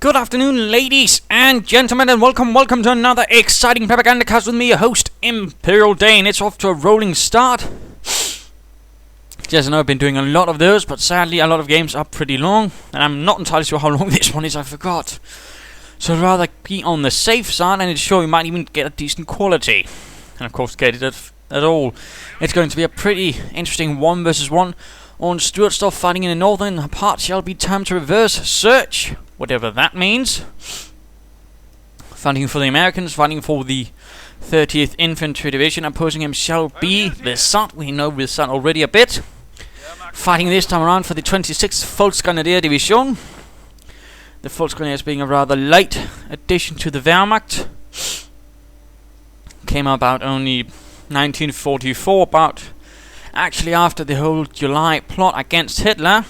Good afternoon, ladies and gentlemen, and welcome to another exciting Propagandacast with me, your host, Imperial Dane. It's off to a rolling start. Yes, I know I've been doing a lot of those, but sadly a lot of games are pretty long, and I'm not entirely sure how long this one is, I forgot. So I'd rather be on the safe side and ensure we might even get a decent quality. And of course get it at all. It's going to be a pretty interesting 1 versus 1 on Sturzdorf, fighting in the northern part shall be Timereverse search. Whatever that means. Fighting for the Americans, fighting for the 30th Infantry Division. Opposing him shall be Vesat. We know Vesat already a bit. Fighting this time around for the 26th Volksgrenadier Division. The Volksgrenadiers being a rather light addition to the Wehrmacht. Came about only 1944, about actually after the whole July plot against Hitler,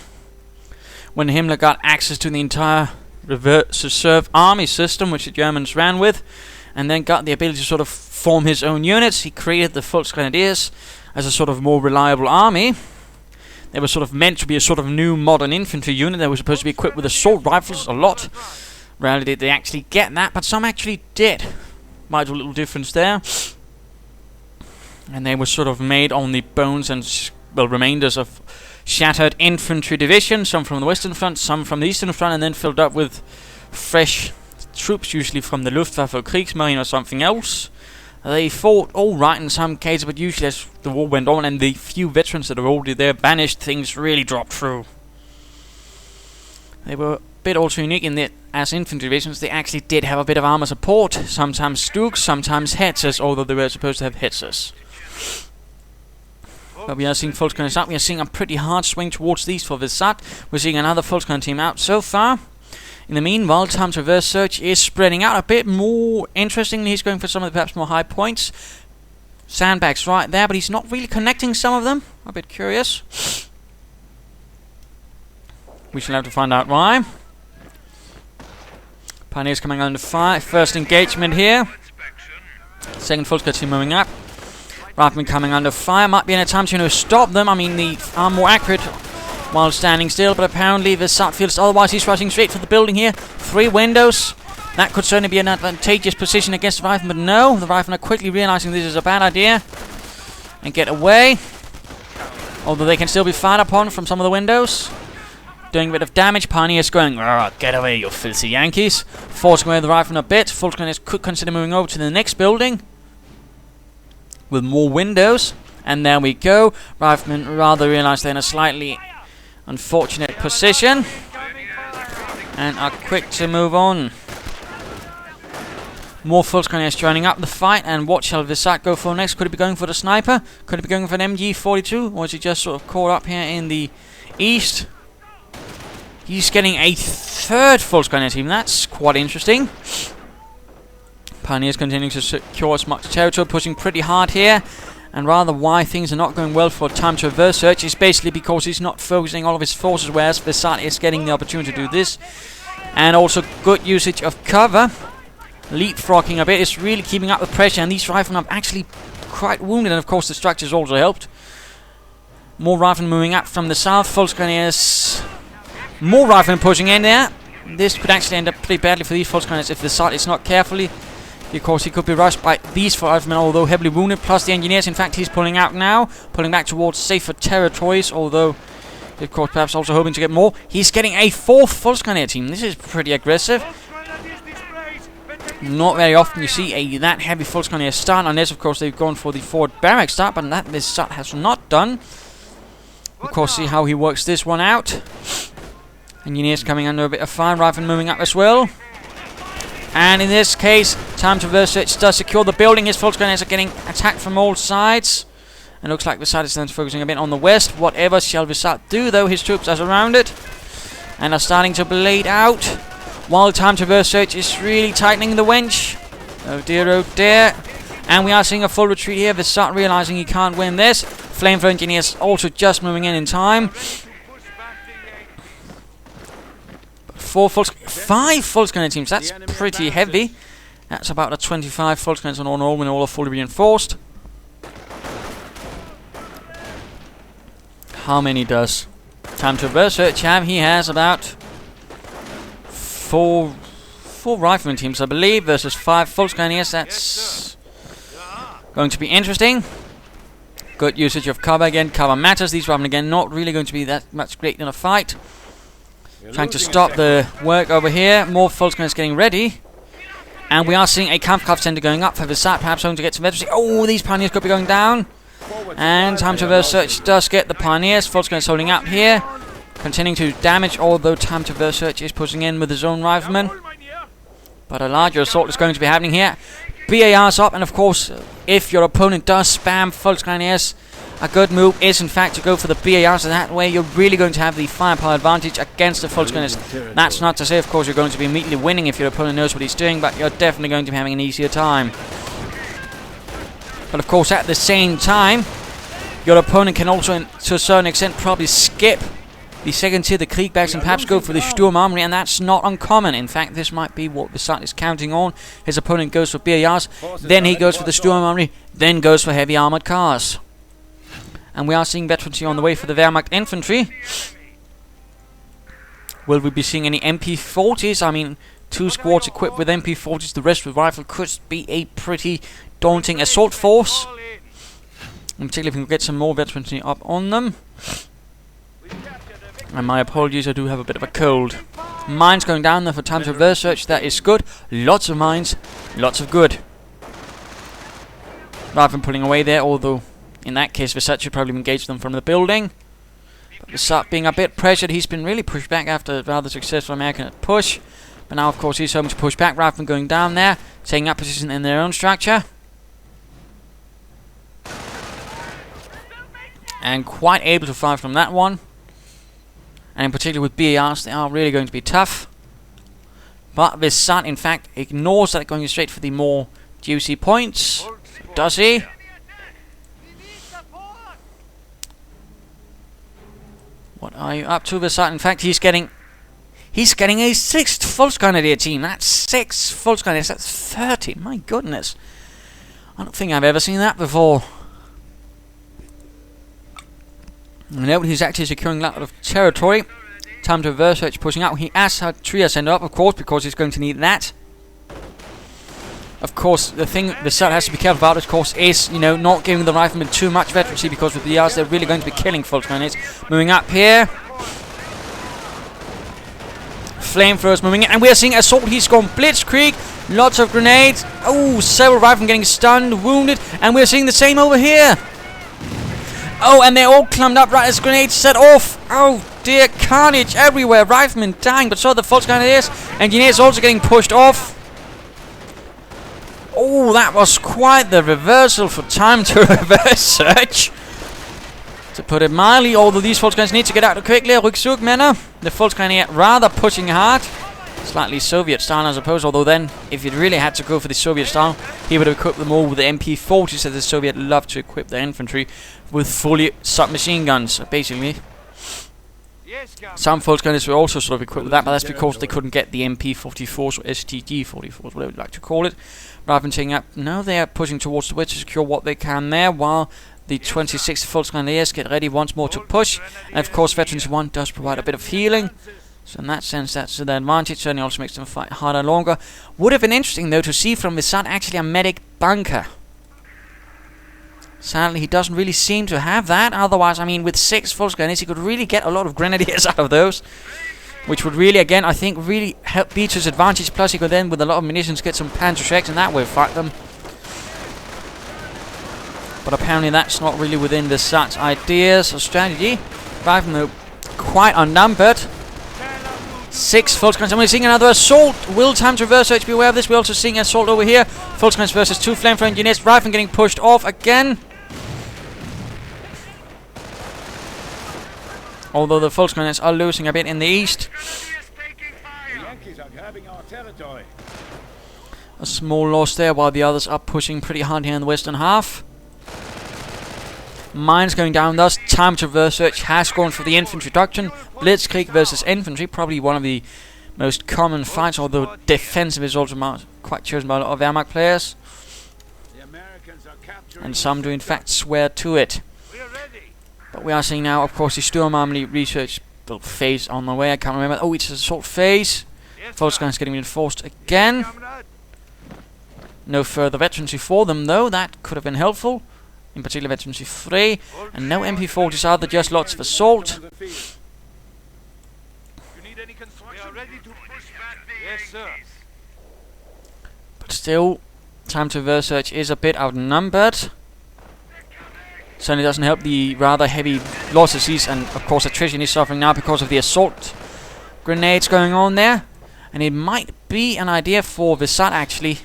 when Himmler got access to the entire reserve army system which the Germans ran with, and then got the ability to sort of form his own units. He created the Volksgrenadiers as a sort of more reliable army. They were sort of meant to be a sort of new modern infantry unit. They were supposed to be equipped with assault rifles a lot. Rarely did they actually get that, but some actually did. Might do a little difference there. And they were sort of made on the bones and remainders of shattered infantry divisions, some from the Western Front, some from the Eastern Front, and then filled up with fresh troops, usually from the Luftwaffe or Kriegsmarine or something else. They fought alright in some cases, but usually as the war went on and the few veterans that were already there vanished, things really dropped through. They were a bit also unique in that, as infantry divisions, they actually did have a bit of armor support, sometimes Stugs, sometimes Hetzers, although they were supposed to have Hetzers. But we are seeing Volksgrenadiers out. We are seeing a pretty hard swing towards these for Vesat. We're seeing another Volksgrenadier team out so far. In the meanwhile, Timereverse search is spreading out a bit more. Interestingly, he's going for some of the perhaps more high points. Sandbags right there, but he's not really connecting some of them. A bit curious. We shall have to find out why. Pioneers coming under fire. First engagement here. Second Volksgrenadier team moving up. Riflemen coming under fire. Might be an attempt to stop them. I mean, they are more accurate while standing still, but apparently Vesat feels otherwise. He's rushing straight for the building here. 3 windows. That could certainly be an advantageous position against the Riflemen, but no. The Riflemen are quickly realizing this is a bad idea and get away. Although they can still be fired upon from some of the windows. Doing a bit of damage. Pioneers going, get away, you filthy Yankees. Forcing away the Riflemen a bit. Volksgrenadiers could consider moving over to the next building with more windows, and there we go. Riflemen rather realize they're in a slightly unfortunate position and are quick to move on. More Volksgrenadiers joining up the fight, and what shall Vesat go for next? Could it be going for the sniper? Could it be going for an MG42? Or is he just sort of caught up here in the east? He's getting a 3rd Volksgrenadier team. That's quite interesting. Pioneers continuing to secure as much territory, pushing pretty hard here. And rather why things are not going well for Timereverse search is basically because he's not focusing all of his forces, whereas Vesat is getting the opportunity to do this. And also good usage of cover. Leapfrogging a bit is really keeping up the pressure, and these riflemen are actually quite wounded, and of course the structures also helped. More riflemen moving up from the south. Volksgrenadiers. More riflemen pushing in there. This could actually end up pretty badly for these Volksgrenadiers if Vesat is not carefully, because he could be rushed by these 5 men, although heavily wounded, plus the engineers. In fact, he's pulling out now, pulling back towards safer territories, although, of course, perhaps also hoping to get more. He's getting a 4th Volksgrenadier team. This is pretty aggressive. Not very often you see that heavy Volksgrenadier start, unless, of course, they've gone for the forward barrack start, but that this start has not done. Of course, see how he works this one out. Engineers coming under a bit of fire, riflemen moving up as well. And in this case, Timereverse search does secure the building. His Volksgrenadiers are getting attacked from all sides. And looks like Vesat is then focusing a bit on the west. Whatever shall Vesat do, though? His troops are surrounded and are starting to bleed out, while Timereverse search is really tightening the wench. Oh dear, oh dear. And we are seeing a full retreat here. Vesat realizing he can't win this. Flamethrower engineers also just moving in time. 5 Volksgrenadier teams. That's pretty heavy. That's about a 25 Volksgrenadiers on all when all are fully reinforced. How many does Timereverse search have? He has about four rifleman teams, I believe, versus 5 Volksgrenadiers. That's going to be interesting. Good usage of cover again. Cover matters. These riflemen again not really going to be that much great in a fight. Trying to stop the work over here. More Volksgrenadiers getting ready. And we are seeing a Kampfkraft center going up for Vesat, perhaps hoping to get some veterancy. Oh, these pioneers could be going down. And Timereverse search does get the pioneers. Volksgrenadiers holding up here. Continuing to damage, although Timereverse search is pushing in with his own riflemen. But a larger assault is going to be happening here. BAR's up, and of course, if your opponent does spam Volksgrenadiers, a good move is in fact to go for the BARs, and that way you're really going to have the firepower advantage against the Volksgrenadiers. That's not to say, of course, you're going to be immediately winning if your opponent knows what he's doing, but you're definitely going to be having an easier time. But of course, at the same time, your opponent can also, to a certain extent, probably skip the second tier, the Kriegsbergs, and perhaps go for the Sturmarmy, and that's not uncommon. In fact, this might be what Vesat is counting on. His opponent goes for BARs, then he goes for the Sturmarmy, then goes for heavy armored cars. And we are seeing veterancy on the way for the Wehrmacht infantry. Will we be seeing any MP40s? I mean, 2 squads equipped with MP40s, the rest with rifle could be a pretty daunting assault force. In particular, if we can get some more veterancy up on them. And my apologies, I do have a bit of a cold. Mines going down there for Timereverse search, that is good. Lots of mines, lots of good. Rather than pulling away there, although in that case Vesat should probably engage them from the building. But Vesat being a bit pressured, he's been really pushed back after a rather successful American push. But now of course he's hoping to push back rather than going down there, taking up position in their own structure. And quite able to fire from that one. And in particular with BARs, they are really going to be tough. But Vesat, in fact, ignores that, going straight for the more juicy points. Does he? What are you up to, Vesat? In fact, he's getting a 6th Volksgrenadier team. That's 6 Volksgrenadiers. That's 30. My goodness. I don't think I've ever seen that before. Now he's actually securing a lot of territory. Timereverse search pushing out. He has had Tria sent up, of course, because he's going to need that. Of course, the thing Vesat has to be careful about, of course, is, you know, not giving the riflemen too much veterancy, because with the yards they're really going to be killing Volksgrenadiers. Moving up here. Flamethrowers moving in, and we are seeing assault. He's gone blitzkrieg. Lots of grenades. Oh, several riflemen getting stunned, wounded, and we're seeing the same over here. Oh, and they're all clumped up right as grenades set off. Oh dear, carnage everywhere. Riflemen dying, but so are the Volksgrenadiers. Engineers also getting pushed off. Oh, that was quite the reversal for Timereverse search, to put it mildly, although these Volksgrenadiers need to get out quickly. Rückzug, Männer. The Volksgrenadier rather pushing hard. Slightly Soviet style, I suppose, although then, if you'd really had to go for the Soviet style, he would have equipped them all with the MP40s, as the Soviet love to equip their infantry with fully submachine guns, basically. Some Volksgrenadiers were also sort of equipped with that, but that's because they couldn't get the MP44s or STG44s, whatever you'd like to call it. Rather than taking up, no, they are pushing towards the way to secure what they can there, while the 26th Volksgrenadiers get ready once more to push. And of course, Veterans 1 does provide a bit of healing. So in that sense, that's the advantage. Certainly also makes them fight harder longer. Would have been interesting, though, to see from Vesat actually a medic bunker. Sadly, he doesn't really seem to have that. Otherwise, I mean, with 6 Volksgrenadiers, he could really get a lot of grenadiers out of those. Which would really, again, I think, really help be to his advantage. Plus, he could then, with a lot of munitions, get some Panzer Divisions, and that way fight them. But apparently that's not really within Vesat's ideas or strategy. Riflemen quite unnumbered. 6 Volksgrenadiers, and we're seeing another assault. Will Timereverse search be aware of this? We're also seeing assault over here. Volksgrenadiers versus 2 flamethrower engineers. Riflemen getting pushed off again. Although the Volksgrenadiers are losing a bit in the east. A small loss there, while the others are pushing pretty hard here in the western half. Mines going down thus. Timereverse search has gone for the infantry doctrine. Blitzkrieg versus infantry, probably one of the most common fights, although defensive is also quite chosen by a lot of Wehrmacht players. And some do in fact swear to it. But we are seeing now, of course, the Sturmarmy research phase on the way. I can't remember. Oh, it's assault phase. Volksgrenadiers getting reinforced again. No further veterancy for them though, that could have been helpful. In particular veterancy 3. And no MP40s either, just lots of assault. But still, time to reverse search is a bit outnumbered. Certainly doesn't help the rather heavy losses he's, and of course attrition is suffering now because of the assault grenades going on there. And it might be an idea for Vesat actually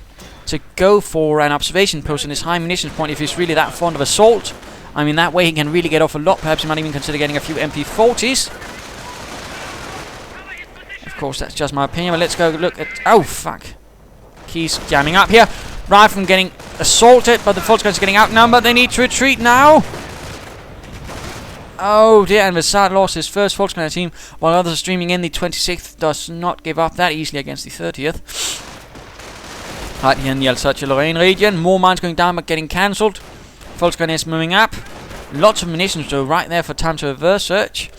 to go for an observation post in his high munitions point if he's really that fond of assault. I mean, that way he can really get off a lot. Perhaps he might even consider getting a few MP40s. Of course, that's just my opinion, but let's go look at... Oh, fuck. He's jamming up here. Rifleman getting assaulted, but the Volksgrenadiers getting outnumbered. They need to retreat now. Oh dear, and Vesat lost his first Volksgrenadier team, while others are streaming in. The 26th does not give up that easily against the 30th. Right here in the Alsace-Lorraine region. More mines going down, but getting cancelled. Volksgrenadiers moving up. Lots of munitions though, right there for time to reverse search.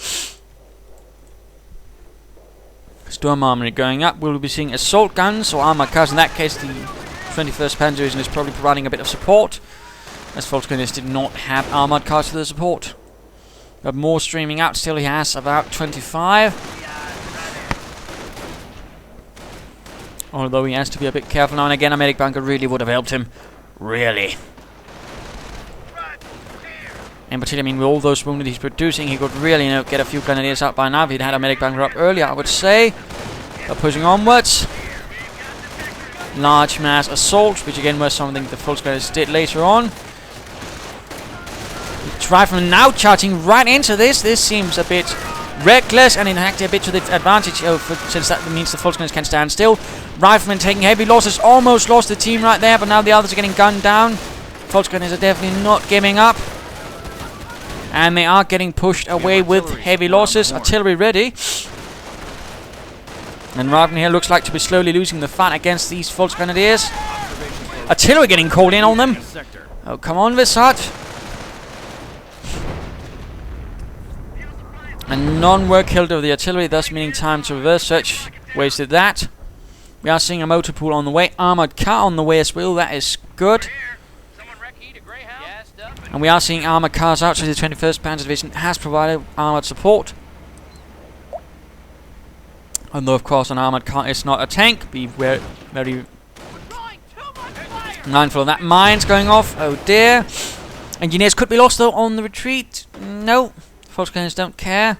Storm Armory going up. We'll be seeing assault guns or armored cars. In that case, the 21st Panzer Division is probably providing a bit of support, as Volksgrenadiers did not have armored cars for their support. But more streaming out. Still, he has about 25. Although he has to be a bit careful now and again. A medic bunker really would have helped him. Really. In particular, I mean, with all those wounded he's producing, he could really, get a few grenadiers out by now if he'd had a medic bunker up earlier, I would say. But pushing onwards. Large mass assault, which again was something the Volksgrenadiers did later on. Rifleman now charging right into this. This seems a bit reckless and in fact a bit to the advantage since that means the Volksgrenadiers can stand still. Rifleman taking heavy losses, almost lost the team right there, but now the others are getting gunned down. Volksgrenadiers are definitely not giving up. And they are getting pushed away with heavy losses. Artillery ready. And Rifleman here looks like to be slowly losing the fight against these Volksgrenadiers. Artillery getting called in on them. Oh, come on, Vesat. And none were killed over the artillery, thus meaning time to reverse search. Wasted that. We are seeing a motor pool on the way. Armoured car on the way as well. That is good. And we are seeing armoured cars out, so the 21st Panzer Division has provided armoured support. Although, of course, an armoured car is not a tank. Be very mindful of that. Mines going off. Oh dear. Engineers could be lost, though, on the retreat. No. Volksgrenadiers don't care.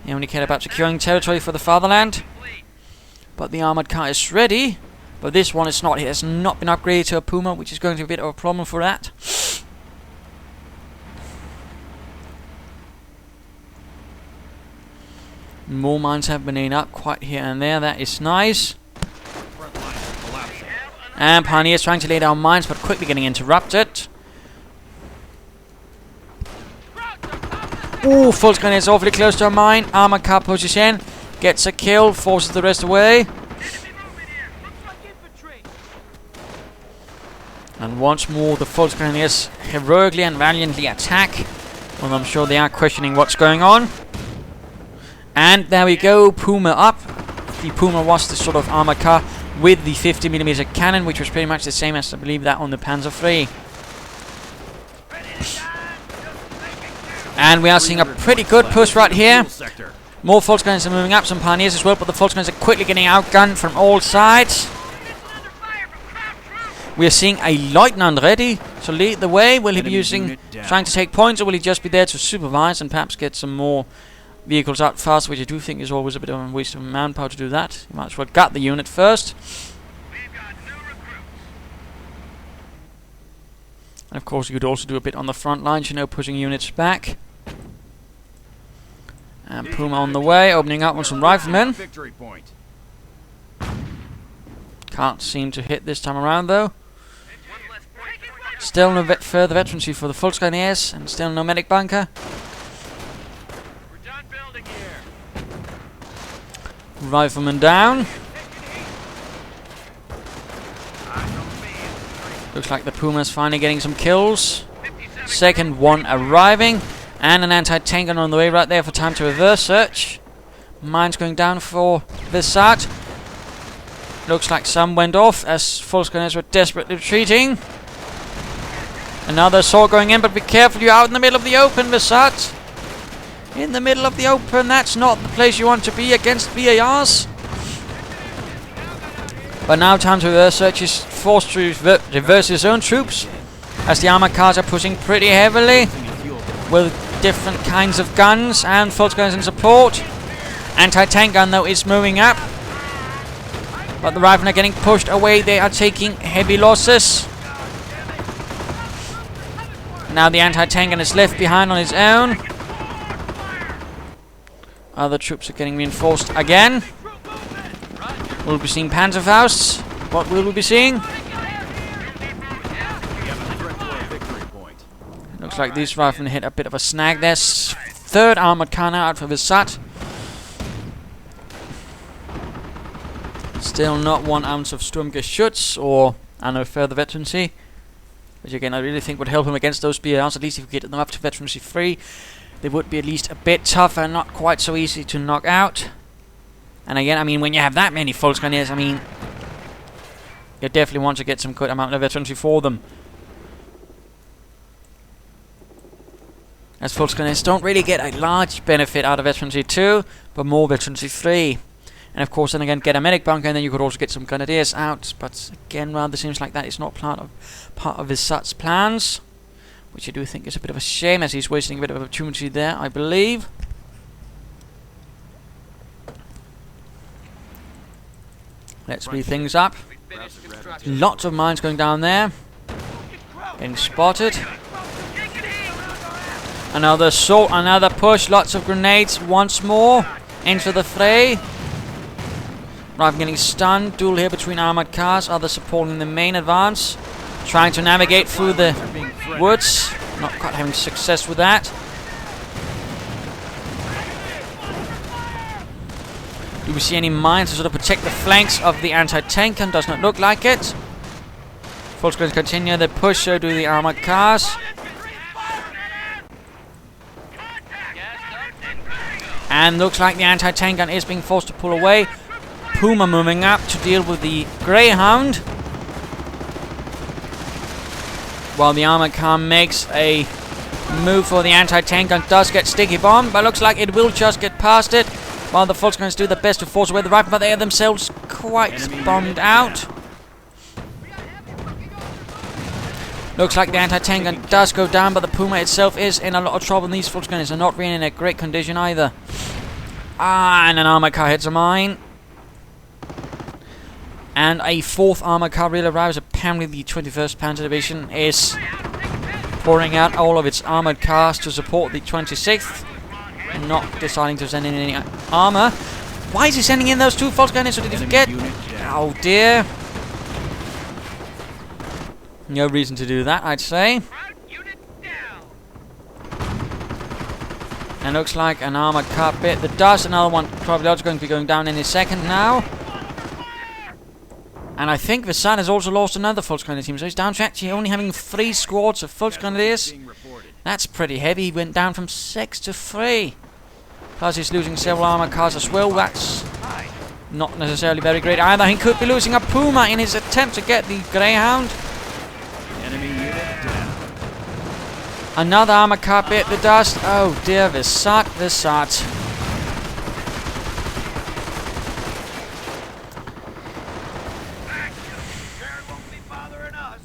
They only care about securing territory for the fatherland. But the armoured car is ready. But this one is not. It has not been upgraded to a Puma, which is going to be a bit of a problem for that. More mines have been laid up quite here and there. That is nice. And Pioneers trying to lay down mines, but quickly getting interrupted. Ooh, Volksgrenadiers awfully close to a mine. Armored car pushes in, gets a kill, forces the rest away. And once more, the Volksgrenadiers heroically and valiantly attack. Well, I'm sure they are questioning what's going on. And there we go, Puma up. The Puma was the sort of armored car with the 50mm cannon, which was pretty much the same as I believe that on the Panzer III. And we are seeing a pretty good push right here. More Volksgrenadiers are moving up, some Pioneers as well, but the Volksgrenadiers are quickly getting outgunned from all sides. We are seeing a Lieutenant ready to lead the way. Will he be trying to take points, or will he just be there to supervise and perhaps get some more vehicles out fast, which I do think is always a bit of a waste of manpower to do that. You might as well gut the unit first. And of course you could also do a bit on the front lines, pushing units back. And Puma on the way, opening up on some riflemen. Can't seem to hit this time around though. Still no further veterancy for the Volksgrenadiers, and still no medic bunker. Rifleman down. Looks like the Puma's finally getting some kills. Second one arriving. And an anti-tank on the way right there for time to reverse search. Mines going down for Vesat. Looks like some went off as Volksgrenadiers were desperately retreating. Another assault going in, but be careful, you're out in the middle of the open, Vesat. In the middle of the open, that's not the place you want to be against VARs. But now Timereverse is forced to reverse his own troops, as the armored cars are pushing pretty heavily with different kinds of guns and Volksgrenadiers in support. Anti-tank gun though is moving up, but the riflemen are getting pushed away. They are taking heavy losses. Now the anti-tank gun is left behind on his own. Other troops are getting reinforced again. We'll be seeing Panzerfausts. What will we be seeing? Looks like these riflemen hit a bit of a snag. There's third armored car now out for Vesat. Still not 1 ounce of Sturmgeschütz or further veterancy, which again I really think would help him against those BRs. At least if we get them up to veterancy 3, they would be at least a bit tougher and not quite so easy to knock out. And again, I mean, when you have that many Volksgrenadiers, I mean, you definitely want to get some good amount of veterancy for them. As Volksgrenadiers don't really get a large benefit out of veterancy 2, but more veterancy 3. And of course, then again, get a medic bunker, and then you could also get some grenadiers out. But again, rather seems like that is not part of Vesat's plans, which I do think is a bit of a shame, as he's wasting a bit of opportunity there, I believe. Let's speed things up. Lots of mines going down there. Getting spotted. Another assault, another push, lots of grenades once more into the fray. Riflemen getting stunned. Duel here between armored cars. Others supporting the main advance. Trying to navigate through the woods. Not quite having success with that. Do we see any mines to sort of protect the flanks of the anti-tank gun? Does not look like it. Volksgrenadiers continue the push, so do the armored cars. And looks like the anti-tank gun is being forced to pull away. Puma moving up to deal with the Greyhound, while the armored car makes a move for the anti-tank gun. Does get sticky bomb, but looks like it will just get past it, while the Volksgrenadiers do their best to force away the rifle, but they are themselves quite bombed out. Looks like the anti-tank gun does go down, but the Puma itself is in a lot of trouble. These Volksgrenadiers are not really in a great condition either. And an armored car hits a mine. And a 4th armored car really arrives. Apparently the 21st Panzer Division is pouring out all of its armored cars to support the 26th. Not deciding to send in any armor. Why is he sending in those 2 Volksgrenadiers? So did he forget? Oh dear. No reason to do that, I'd say. And looks like an armored car bit the dust. Another one probably also going to be going down any second now. And I think Vesat has also lost another Volksgrenadier team, so he's down to actually only having 3 squads of Volksgrenadiers. That's pretty heavy. He went down from 6 to 3. Plus he's losing several armored cars as well. That's not necessarily very great either. He could be losing a Puma in his attempt to get the Greyhound. Enemy unit down. Another armored car bit the dust. Oh dear, Vesat.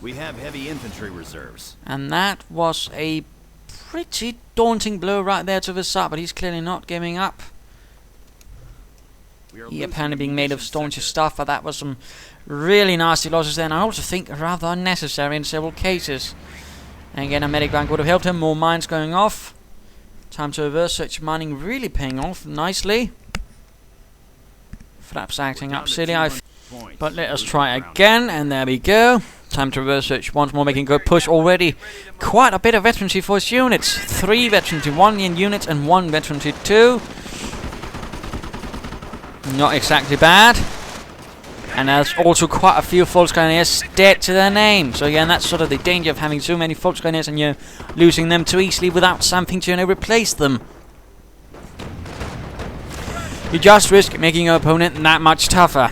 We have heavy infantry reserves. And that was a pretty daunting blow right there to Vesat, but he's clearly not giving up. He apparently being made of stauncher stuff, but that was some really nasty losses there, and I also think rather unnecessary in several cases. And again, a medic bank would have helped him. More mines going off. Timereverse search mining really paying off nicely. Flaps acting up silly, but let us try again, and there we go. Timereverse search once more, making a good push already. Quite a bit of veterancy for his units. 3 veterancy 1 in units and 1 veterancy 2. Not exactly bad. And there's also quite a few Volksgrenadiers dead to their name. So again, that's sort of the danger of having so many Volksgrenadiers and you're losing them too easily without something to replace them. You just risk making your opponent that much tougher.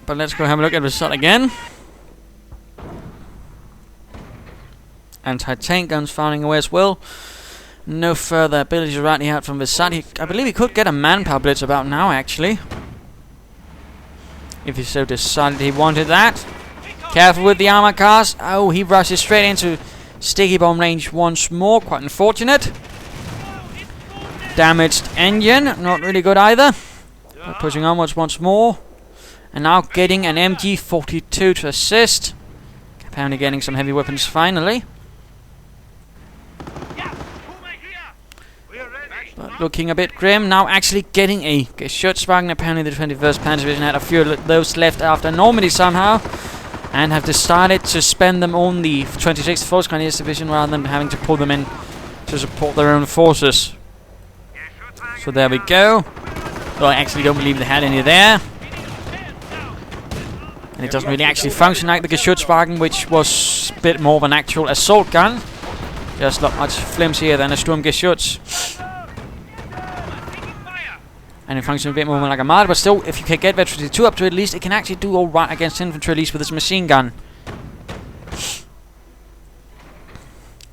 But let's go have a look at Vesat again. Anti-tank guns firing away as well. No further abilities right out from Vesat. I believe he could get a manpower blitz about now, actually. If he so decided he wanted that. Careful with the armor cars. Oh, he rushes straight into sticky bomb range once more. Quite unfortunate. Damaged engine. Not really good either. But pushing onwards once more. And now getting an MG42 to assist. Apparently getting some heavy weapons finally. But looking a bit grim. Now actually getting a Sturzdorf. Apparently the 21st Panzer Division had a few of those left after Normandy somehow. And have decided to spend them on the 26th Volksgrenadiers Division rather than having to pull them in to support their own forces. So there we go. Well, I actually don't believe they had any there. And it doesn't really actually function like the Geschützwagen, which was a bit more of an actual assault gun. Just not much flimsier than a Sturmgeschütz. And it functions a bit more like a Marder, but still, if you can get Veteran 2 up to it, at least it can actually do alright against infantry, at least with its machine gun.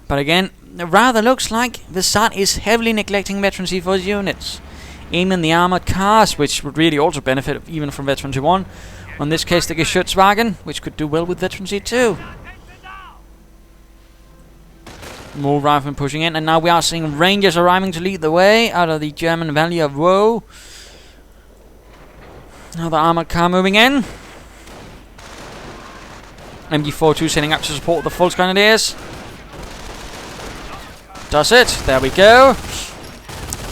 But again, it rather looks like Vesat is heavily neglecting Veteran C for his units. Even the armored cars, which would really also benefit even from Veteran C1. In this case, the Geschützwagen, which could do well with Veteran C2. More riflemen pushing in, and now we are seeing Rangers arriving to lead the way out of the German Valley of Woe. Another armored car moving in. MG42 setting up to support the Volksgrenadiers. Does it? There we go.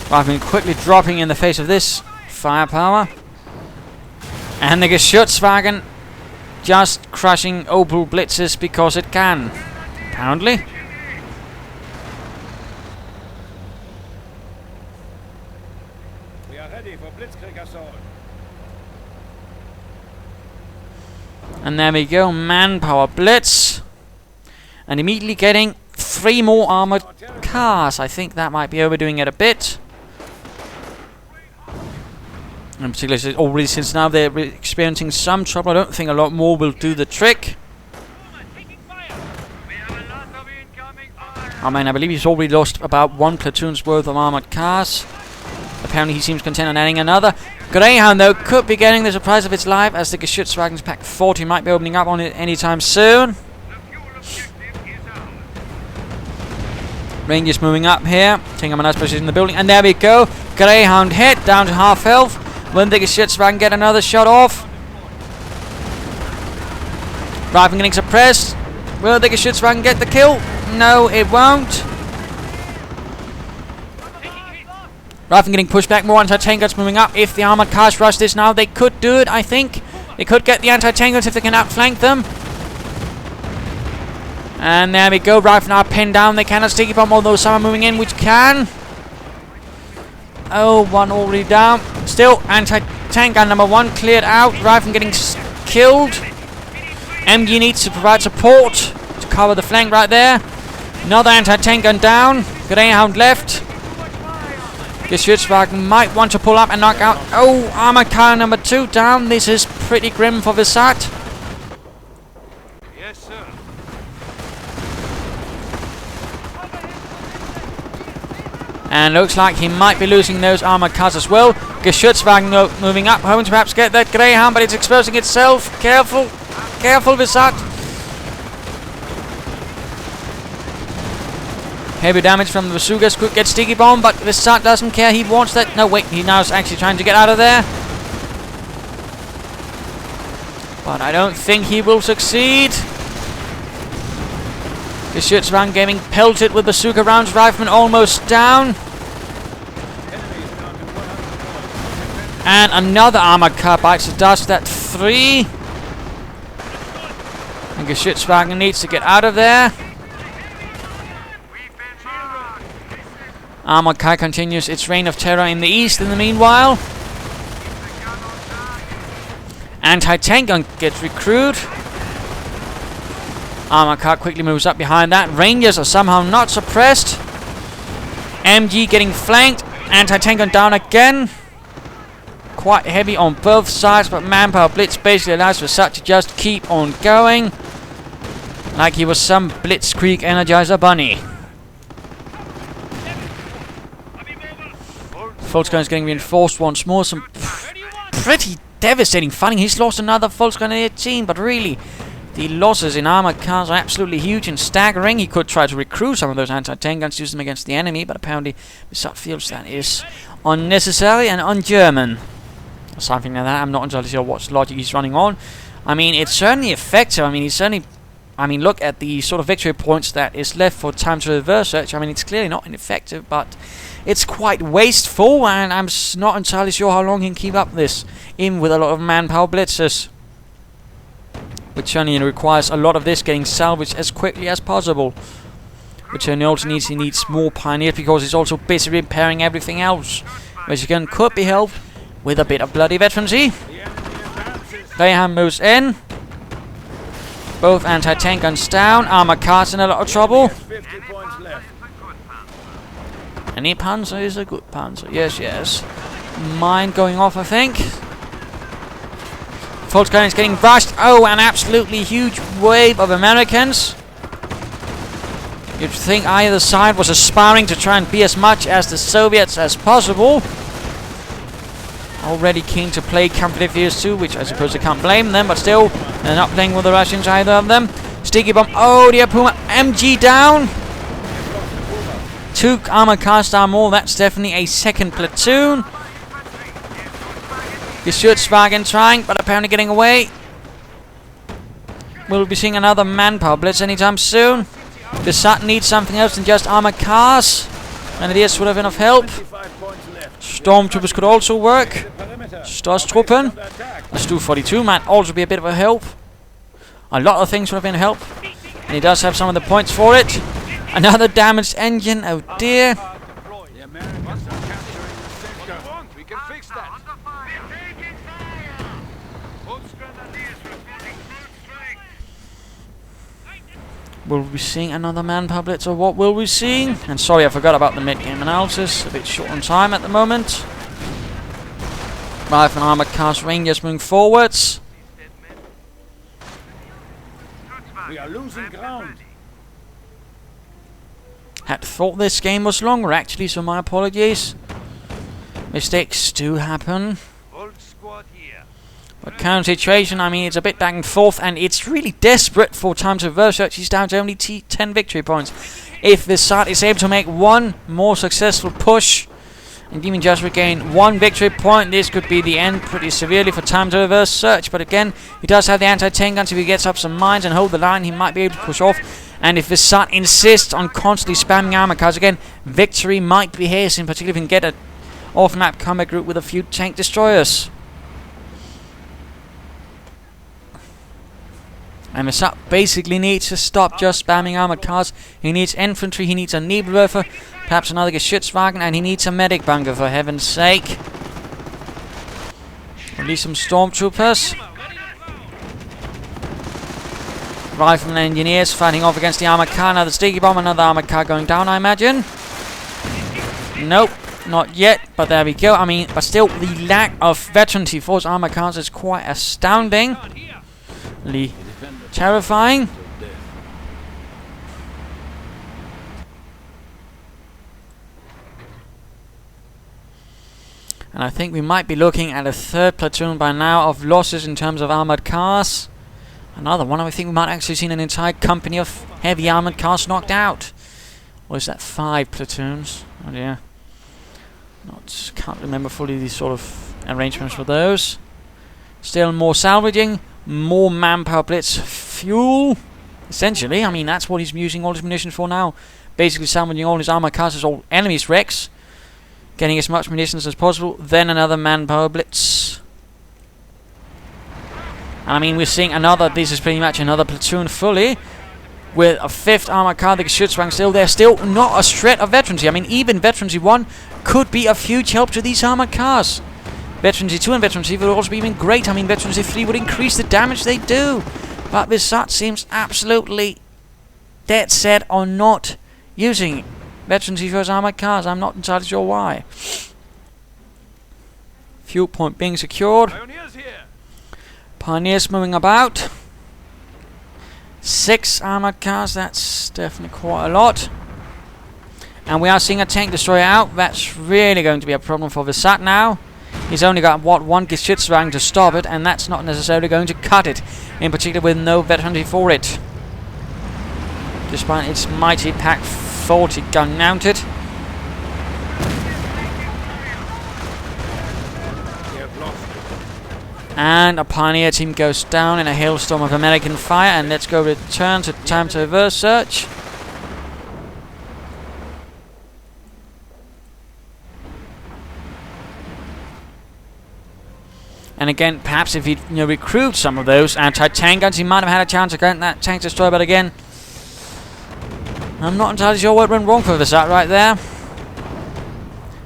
Riflemen quickly dropping in the face of this firepower. And the Geschützwagen just crushing Opel Blitzes because it can. Apparently. And there we go, manpower blitz. And immediately getting 3 more armored cars. I think that might be overdoing it a bit. In particular, already since now they're experiencing some trouble. I don't think a lot more will do the trick. I mean, I believe he's already lost about 1 platoon's worth of armored cars. Apparently he seems content on adding another. Greyhound, though, could be getting the surprise of its life, as the Geschützwagen's Pack 40 might be opening up on it anytime soon. Rangers moving up here, taking up a nice position in the building, and there we go. Greyhound hit, down to half health. When the Geschützwagen get another shot off. Rifleman getting suppressed. Will the Geschützwagen get the kill? No, it won't. Rifleman getting pushed back, more anti-tank guns moving up. If the armored cars rush this now, they could do it, I think. They could get the anti-tank guns if they can outflank them. And there we go, Riflemen are pinned down. They cannot sticky bomb, although some are moving in, which can. Oh, 1 already down. Still, anti-tank gun number 1 cleared out. Rifleman getting killed. MG needs to provide support to cover the flank right there. Another anti-tank gun down. Greyhound left. Geschützwagen might want to pull up and knock out. Oh, armored car number 2 down. This is pretty grim for Vesat. Yes, sir. And looks like he might be losing those armored cars as well. Geschützwagen moving up, hoping to perhaps get that Greyhound, but it's exposing itself. Careful. Careful, Vesat. Heavy damage from the bazookas, could get sticky bomb, but Vesat doesn't care. He wants that. No, wait, he now is actually trying to get out of there. But I don't think he will succeed. Geschützwagen getting pelted with bazooka rounds. Rifleman almost down. And another armored car bites the dust. That 3. And Geschützwagen needs to get out of there. Armored car continues its reign of terror in the east in the meanwhile. Anti-tank gun gets recruited. Armored car quickly moves up behind that. Rangers are somehow not suppressed. MG getting flanked. Anti-tank gun down again. quite heavy on both sides, but manpower blitz basically allows Vesat to just keep on going like he was some Blitzkrieg Energizer bunny. Volksgrenadier is getting reinforced once more. Some pretty devastating fighting. He's lost another Volksgrenadier team, but really, the losses in armored cars are absolutely huge and staggering. He could try to recruit some of those anti-tank guns, use them against the enemy, but apparently Vesat feels that is unnecessary and un-German. Or something like that. I'm not entirely sure what logic he's running on. I mean, it's certainly effective. I mean, he's certainly... I mean, look at the sort of victory points that is left for time to reverse search. I mean, it's clearly not ineffective, but it's quite wasteful, and I'm not entirely sure how long he can keep up this, even with a lot of manpower blitzes. Which only requires a lot of this getting salvaged as quickly as possible. Which only also needs, he needs more pioneers, because he's also busy repairing everything else. Which again could be helped with a bit of bloody veterancy. Graham moves in. Both anti-tank guns down. Armor cars in a lot of trouble. Any Panzer is a good Panzer. Yes, yes. Mine going off, I think. Volksgrenadier is getting rushed. Oh, an absolutely huge wave of Americans. You'd think either side was aspiring to try and be as much as the Soviets as possible. Already keen to play Kampfgrenadiers too, which I suppose I can't blame them, but still, they're not playing with the Russians, either of them. Sticky bomb. Oh, the Puma MG down. 2 armored cars down more. That's definitely a second platoon. The Sturzdorf trying, but apparently getting away. We'll be seeing another manpower blitz anytime soon. Vesat needs something else than just armored cars. Grenadiers would have enough help. Stormtroopers could also work. Sturzdorf. The Stu-42 might also be a bit of a help. A lot of things would have been a help. And he does have some of the points for it. Another damaged engine. Oh dear. We can fix that. Will we be seeing another manpower blitz, or what will we see? And sorry, I forgot about the mid-game analysis. A bit short on time at the moment. Rifle and armored cars Rangers moving forwards. We are losing ground. Had thought this game was longer actually, so my apologies. Mistakes do happen. But current situation, I mean, it's a bit back and forth, and it's really desperate for time to reverse search. He's down to only 10 victory points. If Vesat is able to make one more successful push, and even just regain 1 victory point, this could be the end pretty severely for time to reverse search. But again, he does have the anti-tank guns. If he gets up some mines and hold the line, he might be able to push off. And if Vesat insists on constantly spamming armor cars, again, victory might be his, in particular if he can get an off-map combat group with a few tank destroyers. And Vesat basically needs to stop just spamming armored cars. He needs infantry, he needs a Nebelwerfer, perhaps another Geschützwagen, and he needs a medic bunker, for heaven's sake. Release some stormtroopers. Riflemen and engineers fighting off against the armored car. Another sticky bomb, another armored car going down, I imagine. Nope, not yet, but there we go. I mean, but still, the lack of veterancy for armored cars is quite astounding. Terrifying. And I think we might be looking at a 3rd platoon by now of losses in terms of armored cars. Another one. I think we might actually seen an entire company of heavy armored cars knocked out. Or is that 5 platoons? Oh dear. Can't remember fully the sort of arrangements for those. Still more salvaging. More manpower blitz fuel. Essentially, I mean, that's what he's using all his munitions for now. Basically salvaging all his armor cars as all enemies' wrecks. Getting as much munitions as possible. Then another manpower blitz. And I mean, we're seeing another, this is pretty much another platoon fully. With a 5th armor car, the Geschützwagen still there. Still not a shred of veterancy. I mean, even veterancy 1 could be of huge help to these armored cars. Veterancy 2 and Veterancy would also be even great. I mean, Veterancy 3 would increase the damage they do. But Vesat seems absolutely dead set on not using Veterancy for his armored cars. I'm not entirely sure why. Fuel point being secured. Pioneers here. Pioneers moving about. 6 armored cars, that's definitely quite a lot. And we are seeing a tank destroyer out. That's really going to be a problem for Vesat now. He's only got, what, 1 Geschützwagen to stop it, and that's not necessarily going to cut it. In particular with no veterancy for it. Despite its mighty Pack 40 gun mounted. And a Pioneer team goes down in a hailstorm of American fire. And let's go return to time to reverse search. And again, perhaps if he'd recruit some of those anti-tank guns, he might have had a chance of getting that tank destroyer. But again, I'm not entirely sure what went wrong for Vesat right there.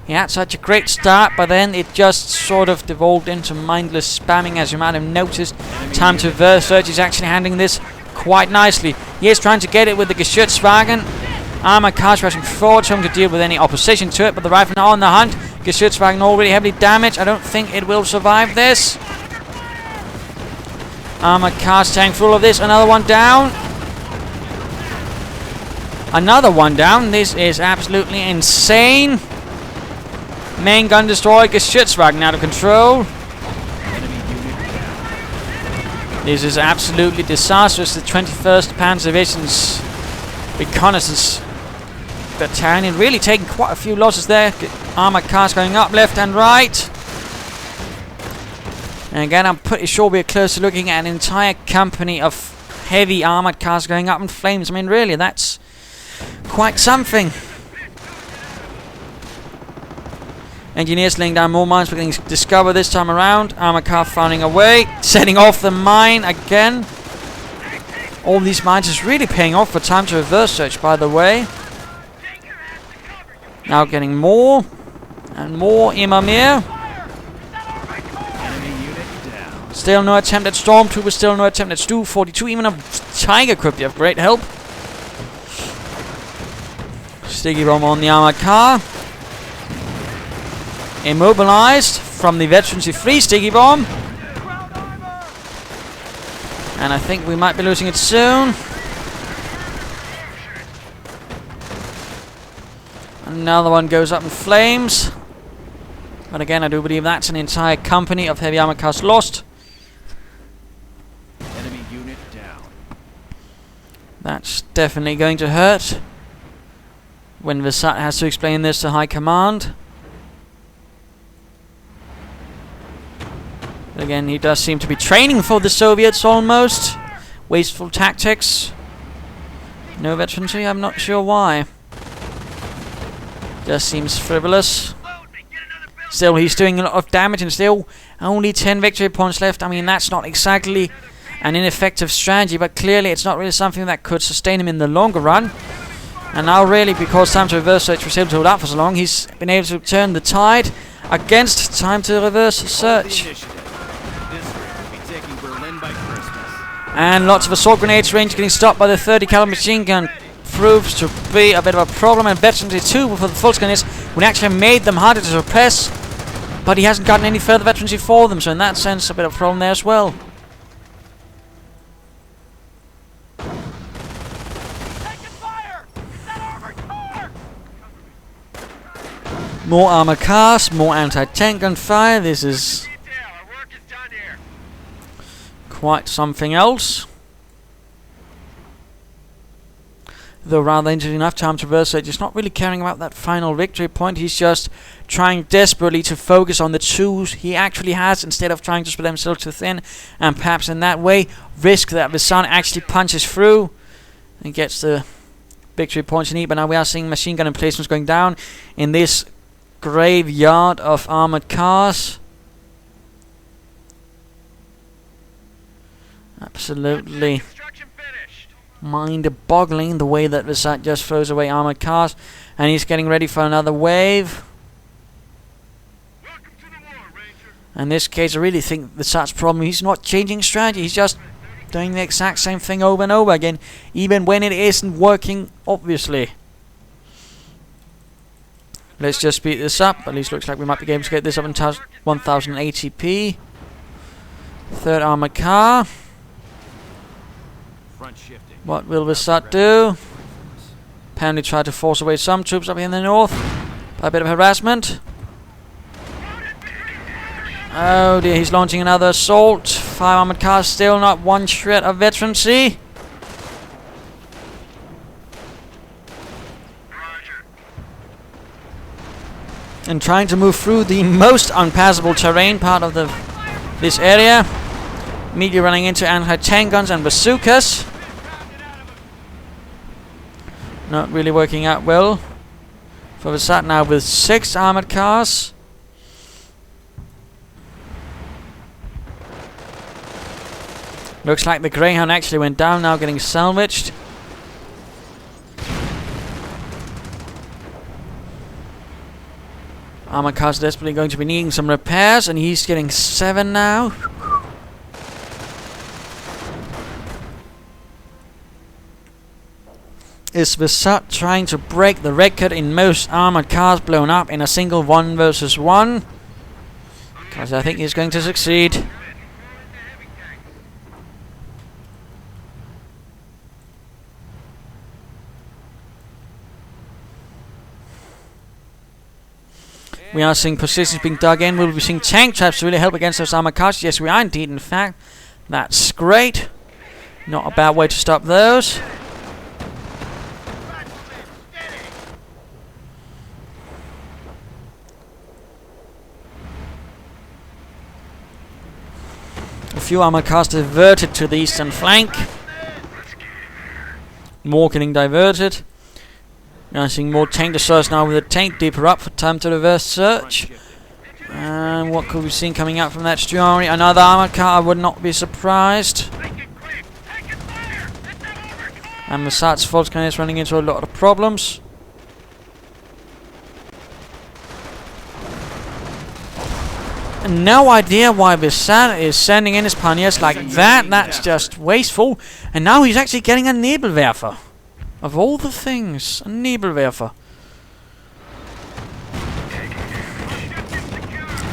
He had such a great start, but then it just sort of devolved into mindless spamming, as you might have noticed. Time to reverse search is actually handling this quite nicely. He is trying to get it with the Geschützwagen. Armored cars rushing forward, trying to deal with any opposition to it, but the riflemen are on the hunt. Geschützwagen already heavily damaged. I don't think it will survive this. Armored cars tank full of this. Another one down. Another one down. This is absolutely insane. Main gun destroyed. Geschützwagen out of control. This is absolutely disastrous. The 21st Panzer Division's reconnaissance battalion really taking quite a few losses there. Armored cars going up left and right. And again, I'm pretty sure we're close to looking at an entire company of heavy armored cars going up in flames. I mean, really, that's quite something. Engineers laying down more mines. We're getting discovered this time around. Armored car finding a way. Setting off the mine again. All these mines is really paying off for time to reverse search, by the way. Now getting more and more Imamir. Still no attempt at Stormtroopers. Still no attempt at Stu 42. Even a Tiger could be of great help. Sticky bomb on the armored car. Immobilized from the veterancy free sticky bomb. And I think we might be losing it soon. Another one goes up in flames. But again, I do believe that's an entire company of heavy armor cars lost. Enemy unit down. That's definitely going to hurt when Vesat has to explain this to high command. Again, he does seem to be training for the Soviets almost. Wasteful tactics. No veterancy, I'm not sure why. Just seems frivolous. Still, he's doing a lot of damage and still only 10 victory points left. I mean, that's not exactly an ineffective strategy, but clearly it's not really something that could sustain him in the longer run. And now really, because time to reverse search was able to hold out for so long, he's been able to turn the tide against time to reverse search. And lots of assault grenades range getting stopped by the 30 caliber machine gun proves to be a bit of a problem. And veterancy 2 for the Volksgrenadiers would actually made them harder to suppress, but he hasn't gotten any further veterancy for them, so in that sense a bit of a problem there as well. More armored cars, more anti-tank gunfire. This is quite something else. Though rather interesting enough, time to reverse search is not really caring about that final victory point. He's just trying desperately to focus on the tools he actually has instead of trying to spread himself too thin, and perhaps in that way risk that Vesat actually punches through and gets the victory points he needs. But now we are seeing machine gun emplacements going down in this graveyard of armored cars. Absolutely mind-boggling the way that Vesat just throws away armored cars, and he's getting ready for another wave. In this case, I really think Vesat's problem, he's not changing strategy, he's just doing the exact same thing over and over again, even when it isn't working, obviously. Let's just speed this up. At least looks like we might be able to get this up in 1000 ATP. Third armored car. Front shifting. What will Vesat do? Apparently try to force away some troops up here in the north by a bit of harassment. Oh dear, he's launching another assault. 5 armored cars, still not one shred of veterancy. And trying to move through the most unpassable terrain part of this area. Immediately running into anti-tank guns and bazookas. Not really working out well for Vesat now with 6 armored cars. Looks like the Greyhound actually went down, now getting salvaged. Armored cars desperately going to be needing some repairs, and he's getting 7 now. Is Vesat trying to break the record in most armored cars blown up in a single 1 versus 1? Because I think he's going to succeed. We are seeing positions being dug in. We'll be seeing tank traps to really help against those armored cars. Yes, we are indeed, in fact. That's great. Not a bad way to stop those. A few armored cars diverted to the eastern flank. More getting diverted. We are seeing more tank destroyers now with the tank deeper up for time to reverse search. And what could we see coming out from that Sturzdorf? Another armored car, I would not be surprised. And Vesat's Volksgrenadiers running into a lot of problems. And no idea why Vesat is sending in his pioneers like that. That's just wasteful. And now he's actually getting a Nebelwerfer. Of all the things, a Nebelwerfer.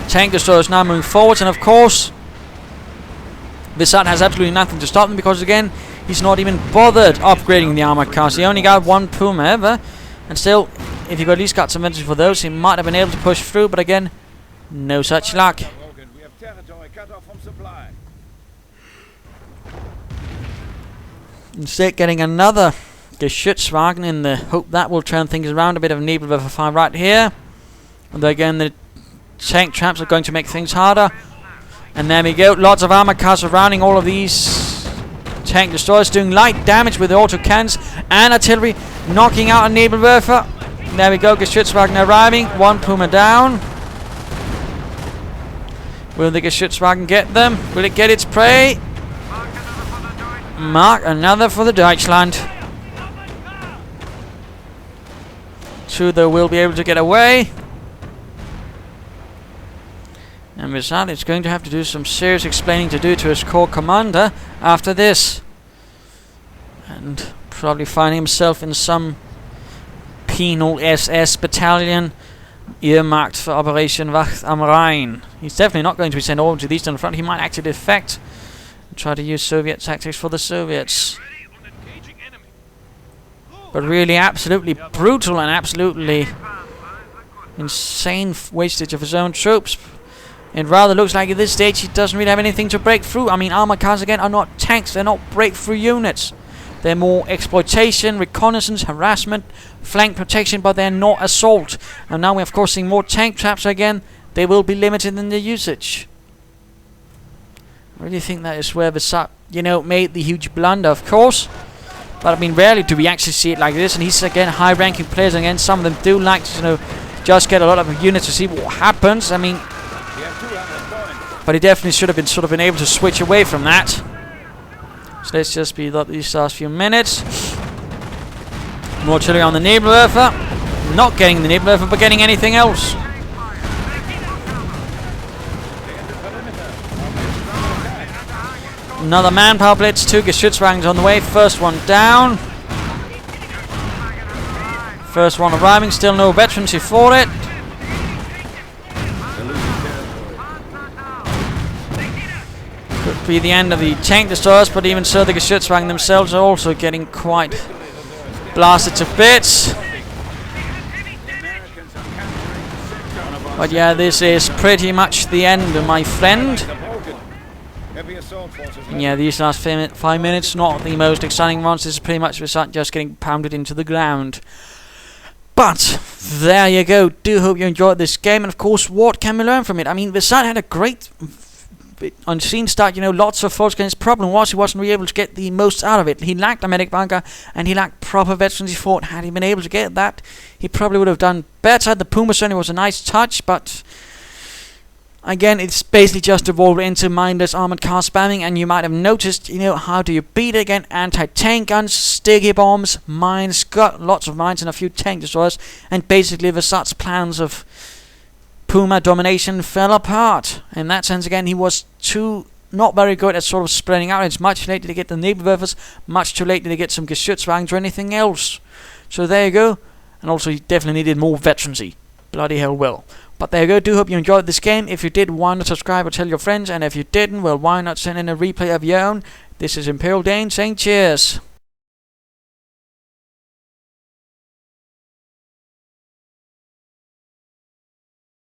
Tank destroyers now moving forwards, and of course, Vesat has absolutely nothing to stop them because again, he's not even bothered upgrading the armored cars. He only got 1 Puma ever, and still, if he at least got some vengeance for those, he might have been able to push through. But again, no such luck. We have territory cut off from supply. Instead, getting another Geschützwagen in the hope that will turn things around. A bit of a Nebelwerfer fire right here. Although again, the tank traps are going to make things harder. And there we go. Lots of armored cars surrounding all of these tank destroyers, doing light damage with the autocannons and artillery, knocking out a Nebelwerfer. There we go. Geschützwagen arriving. 1 Puma down. Will the Geschützwagen get them? Will it get its prey? Mark another for the Deutschland. 2 though will be able to get away. And Vesat is going to have to do some serious explaining to his corps commander after this. And probably find himself in some penal SS battalion earmarked for Operation Wacht am Rhein. He's definitely not going to be sent over to the Eastern Front. He might actually defect and try to use Soviet tactics for the Soviets. But really absolutely brutal and absolutely insane wastage of his own troops. It rather looks like at this stage he doesn't really have anything to break through. I mean, armored cars again are not tanks, they're not breakthrough units. They're more exploitation, reconnaissance, harassment, flank protection, but they're not assault. And now we're of course seeing more tank traps again. They will be limited in their usage. I really think that is where Vesat, made the huge blunder, of course. But I mean, rarely do we actually see it like this. And he's again high-ranking players, and again some of them do like to, just get a lot of units to see what happens. I mean, but he definitely should have been able to switch away from that. So let's just speed up these last few minutes. More artillery on the Nebelwerfer. Not getting the Nebelwerfer, but getting anything else. Another manpower blitz. 2 Geschützwagens on the way. First one down. First one arriving, still no veterans for it. Could be the end of the tank destroyers, but even so, the Geschützwagen themselves are also getting quite blasted to bits. But yeah, this is pretty much the end, my friend. And yeah, these last 5 minutes, not the most exciting ones. This is pretty much Vesat just getting pounded into the ground. But there you go. Do hope you enjoyed this game. And of course, what can we learn from it? I mean, Vesat had a great unseen start. You know, lots of Volksgrenadiers. Problem was he wasn't really able to get the most out of it. He lacked a medic bunker and he lacked proper veterans support. Had he been able to get that, he probably would have done better. The Puma certainly was a nice touch, but again, it's basically just evolved into mindless armored car spamming. And you might have noticed, you know, how do you beat it again? Anti-tank guns, sticky bombs, mines, got lots of mines and a few tank destroyers, and basically Vesat's plans of Puma domination fell apart. In that sense, again, he was not very good at sort of spreading out. It's much later to get the Timereverse, much too late to get some Geschützwagens or anything else. So there you go. And also, he definitely needed more veterancy. Bloody hell will. But there you go. Do hope you enjoyed this game. If you did, why not subscribe or tell your friends? And if you didn't, well, why not send in a replay of your own? This is Imperial Dane saying cheers.